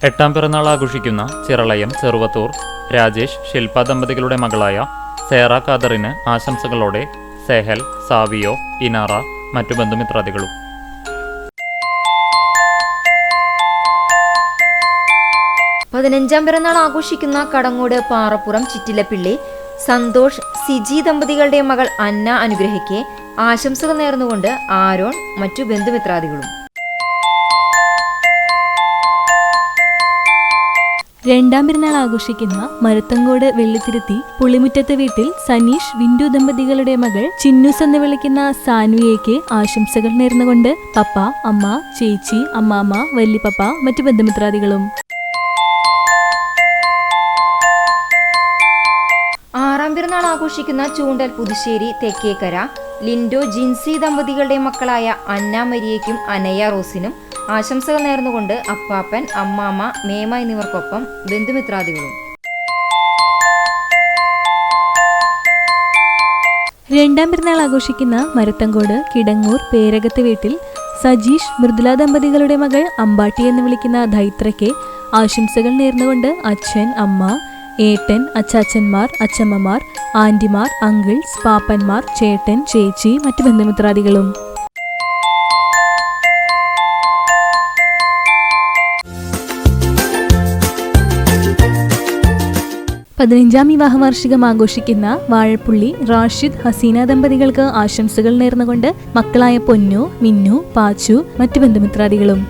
8ാം പിറന്നാൾ ആഘോഷിക്കുന്ന ചിറളയം ചെറുവത്തൂർ രാജേഷ് ശില്പ ദമ്പതികളുടെ മകളായ സേറ ഖാദറിന് ആശംസകളോടെ സെഹൽ, സാവിയോ, ഇനാറ, മറ്റു ബന്ധുമിത്രാദികളും. പതിനഞ്ചാം പിറന്നാൾ ആഘോഷിക്കുന്ന കടങ്ങോട് പാറപ്പുറം ചിറ്റിലപ്പിള്ളി സന്തോഷ്, സിജി ദമ്പതികളുടെ മകൾ അന്ന അനുഗ്രഹിക്ക് ആശംസകൾ നേർന്നുകൊണ്ട് ആരോൺ, മറ്റു ബന്ധുമിത്രാദികളും. 2ാം പിറന്നാൾ ആഘോഷിക്കുന്ന മരത്തങ്കോട് വെള്ളിത്തിരുത്തി പുളിമുറ്റത്ത് വീട്ടിൽ സനീഷ്, വിൻഡു ദമ്പതികളുടെ മകൾ ചിന്നൂസ് എന്ന് വിളിക്കുന്ന സാൻവിയയ്ക്ക് ആശംസകൾ നേർന്നുകൊണ്ട് പപ്പ, അമ്മ, ചേച്ചി, അമ്മാമ്മ, വല്യപ്പപ്പ, മറ്റു ബന്ധുമിത്രാദികളും. 6ാം പിറന്നാൾ ആഘോഷിക്കുന്ന ചൂണ്ടൽ പുതുശ്ശേരി തെക്കേക്കര ലിൻഡോ, ജിൻസി ദമ്പതികളുടെ മക്കളായ അന്ന മരിയയ്ക്കും അനയ റോസിനും ആശംസകൾ നേർന്നുകൊണ്ട് അപ്പാപ്പൻ, അമ്മാമ്മ, മേമ എന്നിവർക്കൊപ്പം ബന്ധുമിത്രാദികളും. 2ാം പിറന്നാൾ ആഘോഷിക്കുന്ന മരത്തങ്കോട് കിടങ്ങൂർ പേരകത്ത് വീട്ടിൽ സജീഷ്, മൃദുല ദമ്പതികളുടെ മകൾ അമ്പാട്ടി എന്ന് വിളിക്കുന്ന ധൈത്രയ്ക്ക് ആശംസകൾ നേർന്നുകൊണ്ട് അച്ഛൻ, അമ്മ, ഏട്ടൻ, അച്ചാച്ചന്മാർ, അച്ചമ്മമാർ, ആന്റിമാർ, അങ്കിൾസ്, പാപ്പന്മാർ, ചേട്ടൻ, ചേച്ചി, മറ്റു ബന്ധുമിത്രാദികളും. 15ാം വിവാഹ വാർഷികം ആഘോഷിക്കുന്ന വാഴപ്പുള്ളി റാഷിദ്, ഹസീന ദമ്പതികൾക്ക് ആശംസകൾ നേർന്നുകൊണ്ട് മക്കളായ പൊന്നു, മിന്നു, പാച്ചു, മറ്റു ബന്ധുമിത്രാദികളും.